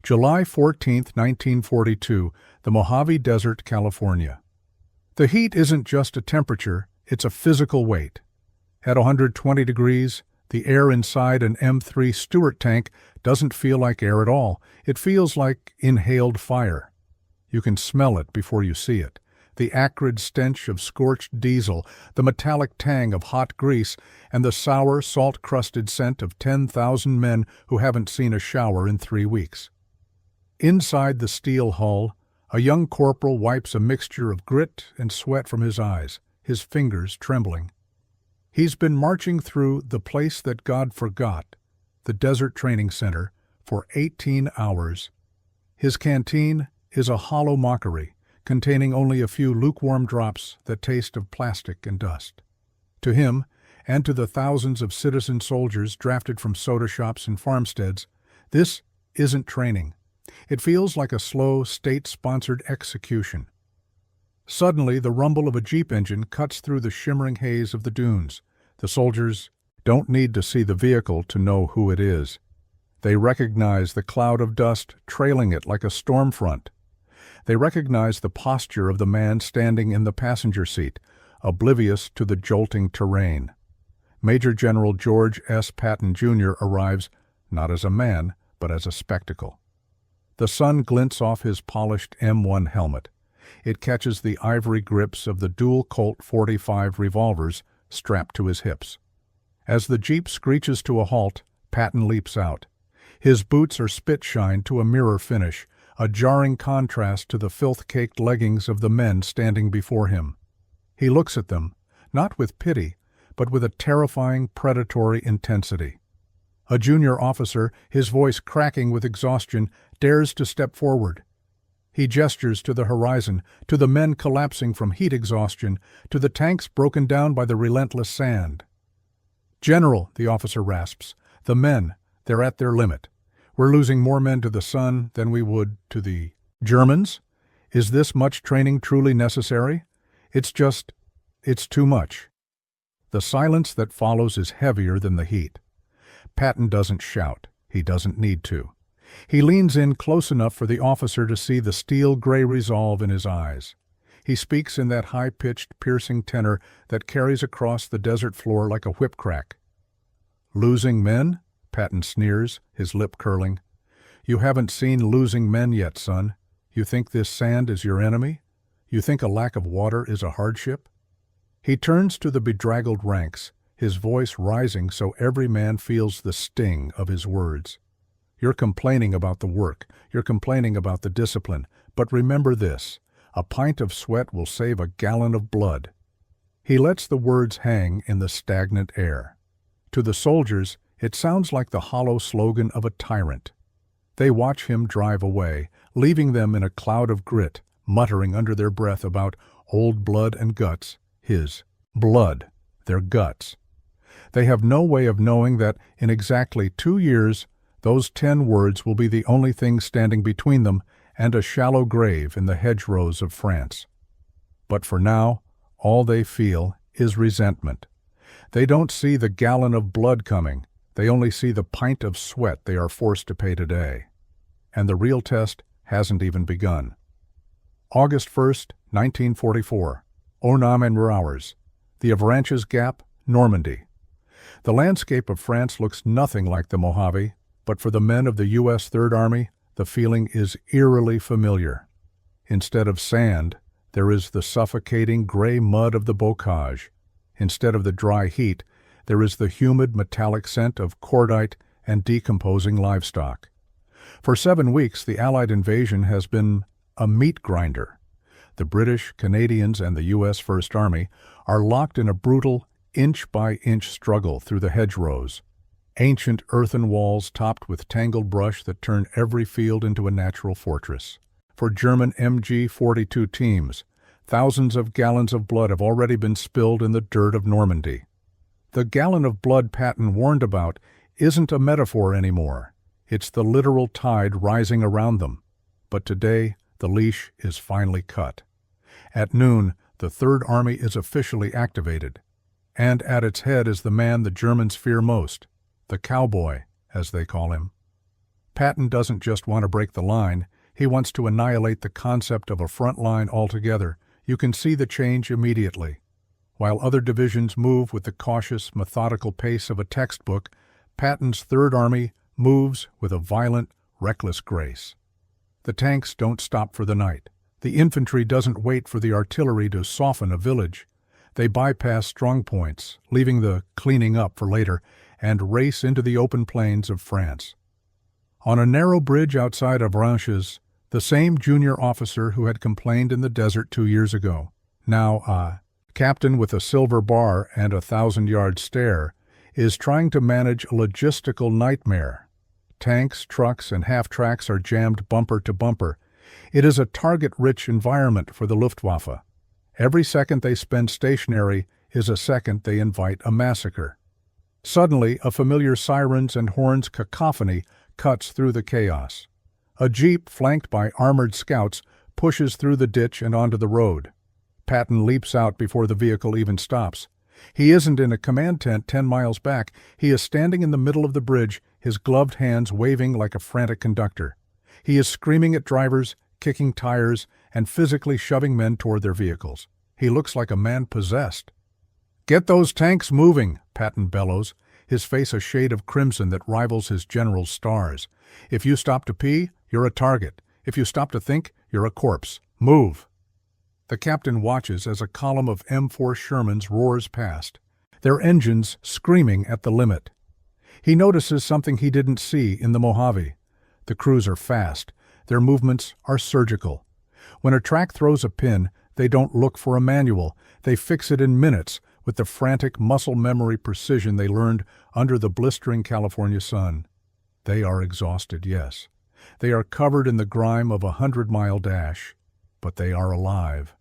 July 14, 1942, the Mojave Desert, California. The heat isn't just a temperature, it's a physical weight. At 120 degrees, the air inside an M3 Stewart tank doesn't feel like air at all. It feels like inhaled fire. You can smell it before you see it. The acrid stench of scorched diesel, the metallic tang of hot grease, and the sour, salt-crusted scent of 10,000 men who haven't seen a shower in 3 weeks. Inside the steel hull, a young corporal wipes a mixture of grit and sweat from his eyes, his fingers trembling. He's been marching through the place that God forgot, the Desert Training Center, for 18 hours. His canteen is a hollow mockery, containing only a few lukewarm drops that taste of plastic and dust. To him, and to the thousands of citizen soldiers drafted from soda shops and farmsteads, this isn't training. It feels like a slow, state-sponsored execution. Suddenly, the rumble of a Jeep engine cuts through the shimmering haze of the dunes. The soldiers don't need to see the vehicle to know who it is. They recognize the cloud of dust trailing it like a storm front. They recognize the posture of the man standing in the passenger seat, oblivious to the jolting terrain. Major General George S. Patton Jr. arrives not as a man, but as a spectacle. The sun glints off his polished M1 helmet. It catches the ivory grips of the dual Colt .45 revolvers strapped to his hips. As the Jeep screeches to a halt, Patton leaps out. His boots are spit-shined to a mirror finish, a jarring contrast to the filth-caked leggings of the men standing before him. He looks at them, not with pity, but with a terrifying, predatory intensity. A junior officer, his voice cracking with exhaustion, dares to step forward. He gestures to the horizon, to the men collapsing from heat exhaustion, to the tanks broken down by the relentless sand. "General," the officer rasps, "the men, they're at their limit. We're losing more men to the sun than we would to the Germans. Is this much training truly necessary? It's too much." The silence that follows is heavier than the heat. Patton doesn't shout. He doesn't need to. He leans in close enough for the officer to see the steel-gray resolve in his eyes. He speaks in that high-pitched, piercing tenor that carries across the desert floor like a whip crack. "Losing men?" Patton sneers, his lip curling. "You haven't seen losing men yet, son. You think this sand is your enemy? You think a lack of water is a hardship?" He turns to the bedraggled ranks, his voice rising so every man feels the sting of his words. "You're complaining about the work, you're complaining about the discipline, but remember this, a pint of sweat will save a gallon of blood." He lets the words hang in the stagnant air. To the soldiers, it sounds like the hollow slogan of a tyrant. They watch him drive away, leaving them in a cloud of grit, muttering under their breath about old blood and guts, his blood, their guts. They have no way of knowing that in exactly 2 years, those 10 words will be the only thing standing between them and a shallow grave in the hedgerows of France. But for now, all they feel is resentment. They don't see the gallon of blood coming. They only see the pint of sweat they are forced to pay today. And the real test hasn't even begun. August 1st, 1944. Onam-en-Rouars. The Avranches Gap, Normandy. The landscape of France looks nothing like the Mojave, but for the men of the U.S. Third Army, the feeling is eerily familiar. Instead of sand, there is the suffocating gray mud of the bocage. Instead of the dry heat, there is the humid metallic scent of cordite and decomposing livestock. For 7 weeks, the Allied invasion has been a meat grinder. The British, Canadians, and the U.S. First Army are locked in a brutal, inch-by-inch struggle through the hedgerows. Ancient earthen walls topped with tangled brush that turn every field into a natural fortress. For German MG-42 teams, thousands of gallons of blood have already been spilled in the dirt of Normandy. The gallon of blood Patton warned about isn't a metaphor anymore. It's the literal tide rising around them. But today, the leash is finally cut. At noon, the Third Army is officially activated. And at its head is the man the Germans fear most, the cowboy, as they call him. Patton doesn't just want to break the line, he wants to annihilate the concept of a front line altogether. You can see the change immediately. While other divisions move with the cautious, methodical pace of a textbook, Patton's Third Army moves with a violent, reckless grace. The tanks don't stop for the night. The infantry doesn't wait for the artillery to soften a village. They bypass strong points, leaving the cleaning up for later, and race into the open plains of France. On a narrow bridge outside of Ranches, the same junior officer who had complained in the desert 2 years ago, now a captain with a silver bar and a 1,000-yard stare, is trying to manage a logistical nightmare. Tanks, trucks, and half-tracks are jammed bumper to bumper. It is a target-rich environment for the Luftwaffe. Every second they spend stationary is a second they invite a massacre. Suddenly, a familiar sirens and horns cacophony cuts through the chaos. A jeep, flanked by armored scouts, pushes through the ditch and onto the road. Patton leaps out before the vehicle even stops. He isn't in a command tent 10 miles back. He is standing in the middle of the bridge, his gloved hands waving like a frantic conductor. He is screaming at drivers, kicking tires, and physically shoving men toward their vehicles. He looks like a man possessed. "Get those tanks moving," Patton bellows, his face a shade of crimson that rivals his general's stars. "If you stop to pee, you're a target. If you stop to think, you're a corpse. Move!" The captain watches as a column of M4 Shermans roars past, their engines screaming at the limit. He notices something he didn't see in the Mojave. The crews are fast. Their movements are surgical. When a track throws a pin, they don't look for a manual. They fix it in minutes with the frantic muscle memory precision they learned under the blistering California sun. They are exhausted, yes. They are covered in the grime of a 100-mile dash. But they are alive.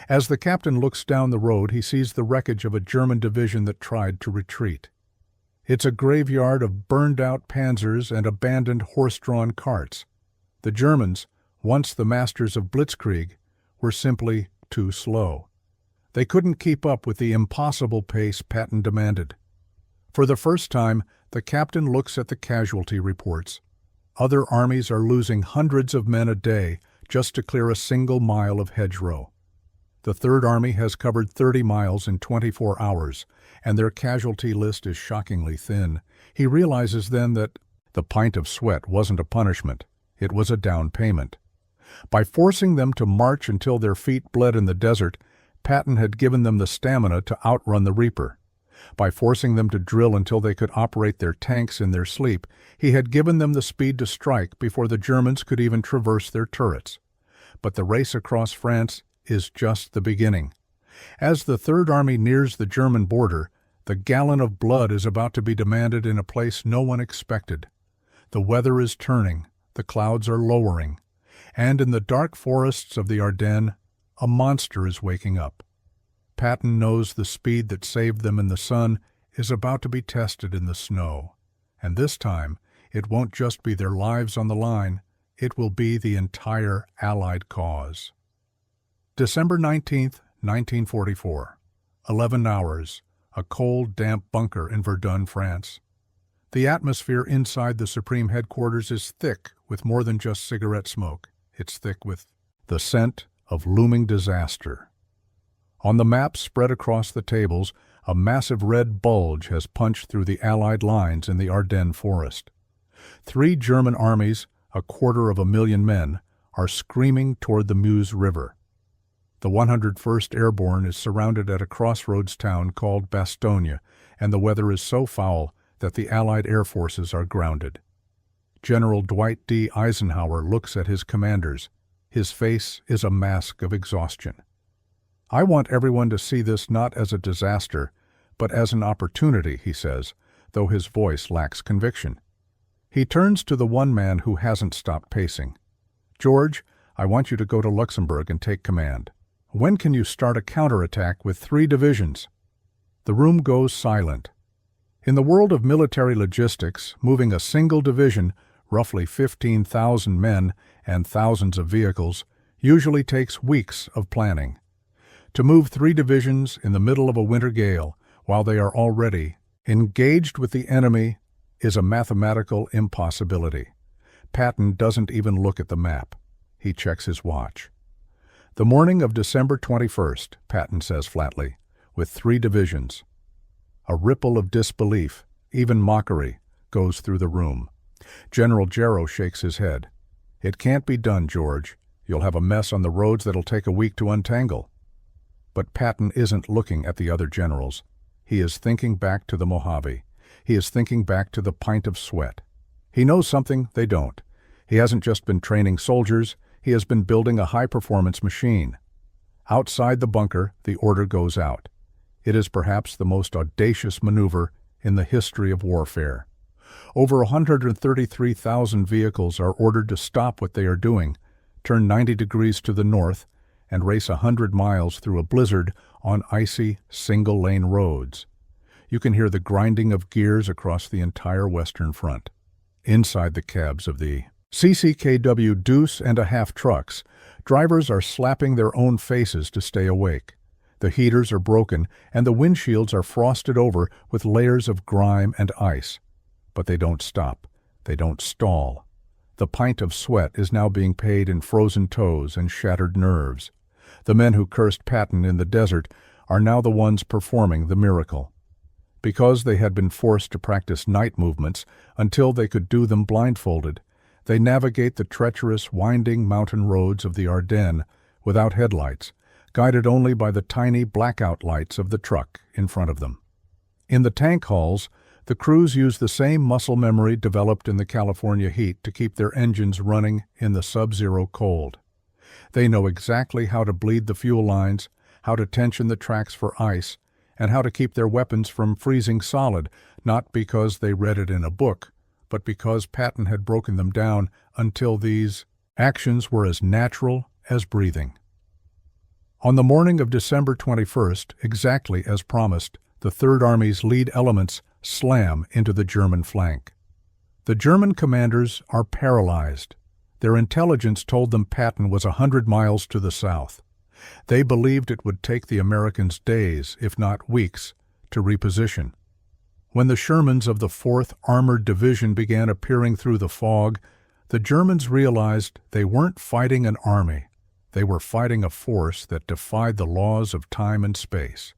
As the captain looks down the road, he sees the wreckage of a German division that tried to retreat. It's a graveyard of burned-out panzers and abandoned horse-drawn carts. The Germans, once the masters of blitzkrieg, were simply too slow. They couldn't keep up with the impossible pace Patton demanded. For the first time, the captain looks at the casualty reports. Other armies are losing hundreds of men a day just to clear a single mile of hedgerow. The Third Army has covered 30 miles in 24 hours, and their casualty list is shockingly thin. He realizes then that the pint of sweat wasn't a punishment, it was a down payment. By forcing them to march until their feet bled in the desert, Patton had given them the stamina to outrun the Reaper. By forcing them to drill until they could operate their tanks in their sleep, he had given them the speed to strike before the Germans could even traverse their turrets. But the race across France is just the beginning. As the Third Army nears the German border, the gallon of blood is about to be demanded in a place no one expected. The weather is turning, the clouds are lowering, and in the dark forests of the Ardennes, a monster is waking up. Patton knows the speed that saved them in the sun is about to be tested in the snow, and this time it won't just be their lives on the line, it will be the entire Allied cause. December 19th, 1944. 11 hours. A cold, damp bunker in Verdun, France. The atmosphere inside the Supreme Headquarters is thick with more than just cigarette smoke. It's thick with the scent of looming disaster. On the maps spread across the tables, a massive red bulge has punched through the Allied lines in the Ardennes forest. 3 German armies, 250,000 men, are screaming toward the Meuse River. The 101st Airborne is surrounded at a crossroads town called Bastogne, and the weather is so foul that the Allied air forces are grounded. General Dwight D. Eisenhower looks at his commanders. His face is a mask of exhaustion. "I want everyone to see this not as a disaster, but as an opportunity," he says, though his voice lacks conviction. He turns to the one man who hasn't stopped pacing. "George, I want you to go to Luxembourg and take command. When can you start a counterattack with 3 divisions?" The room goes silent. In the world of military logistics, moving a single division, roughly 15,000 men and thousands of vehicles, usually takes weeks of planning. To move 3 divisions in the middle of a winter gale, while they are already engaged with the enemy, is a mathematical impossibility. Patton doesn't even look at the map. He checks his watch. The morning of December 21st, Patton says flatly, with 3 divisions. A ripple of disbelief, even mockery, goes through the room. General Jarrow shakes his head. It can't be done, George. You'll have a mess on the roads that'll take a week to untangle. But Patton isn't looking at the other generals. He is thinking back to the Mojave. He is thinking back to the Pint of Sweat. He knows something they don't. He hasn't just been training soldiers, he has been building a high-performance machine. Outside the bunker, the order goes out. It is perhaps the most audacious maneuver in the history of warfare. Over 133,000 vehicles are ordered to stop what they are doing, turn 90 degrees to the north, and race 100 miles through a blizzard on icy, single-lane roads. You can hear the grinding of gears across the entire Western Front. Inside the cabs of the CCKW Deuce and a half trucks, drivers are slapping their own faces to stay awake. The heaters are broken and the windshields are frosted over with layers of grime and ice. But they don't stop. They don't stall. The Pint of Sweat is now being paid in frozen toes and shattered nerves. The men who cursed Patton in the desert are now the ones performing the miracle. Because they had been forced to practice night movements until they could do them blindfolded, they navigate the treacherous, winding mountain roads of the Ardennes without headlights, guided only by the tiny blackout lights of the truck in front of them. In the tank halls, the crews use the same muscle memory developed in the California heat to keep their engines running in the sub-zero cold. They know exactly how to bleed the fuel lines, how to tension the tracks for ice, and how to keep their weapons from freezing solid, not because they read it in a book, but because Patton had broken them down until these actions were as natural as breathing. On the morning of December 21st, exactly as promised, the Third Army's lead elements slam into the German flank. The German commanders are paralyzed. Their intelligence told them Patton was 100 miles to the south. They believed it would take the Americans days, if not weeks, to reposition. When the Shermans of the 4th Armored Division began appearing through the fog, the Germans realized they weren't fighting an army. They were fighting a force that defied the laws of time and space.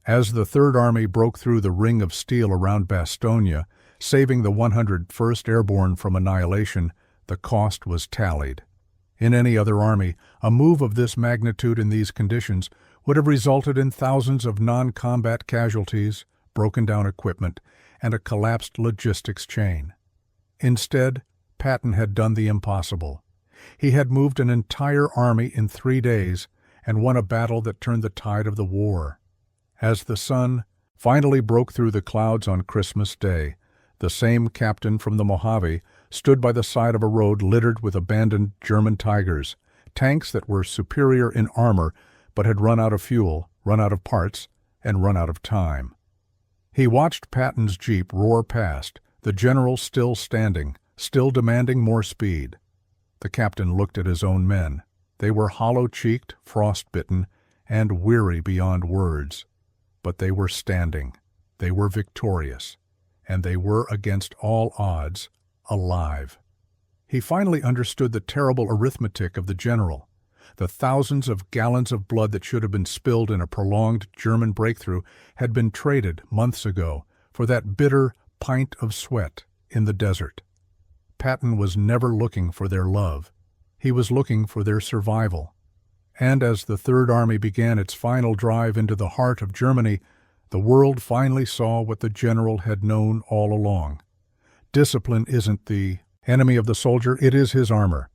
As the Third Army broke through the ring of steel around Bastogne, saving the 101st Airborne from annihilation, the cost was tallied. In any other army, a move of this magnitude in these conditions would have resulted in thousands of non-combat casualties, broken-down equipment, and a collapsed logistics chain. Instead, Patton had done the impossible. He had moved an entire army in 3 days and won a battle that turned the tide of the war. As the sun finally broke through the clouds on Christmas Day, the same captain from the Mojave stood by the side of a road littered with abandoned German Tigers, tanks that were superior in armor but had run out of fuel, run out of parts, and run out of time. He watched Patton's jeep roar past, the general still standing, still demanding more speed. The captain looked at his own men. They were hollow-cheeked, frost-bitten, and weary beyond words. But they were standing. They were victorious. And they were, against all odds, alive. He finally understood the terrible arithmetic of the general. The thousands of gallons of blood that should have been spilled in a prolonged German breakthrough had been traded months ago for that bitter pint of sweat in the desert. Patton was never looking for their love. He was looking for their survival. And as the Third Army began its final drive into the heart of Germany, the world finally saw what the general had known all along. Discipline isn't the enemy of the soldier, it is his armor.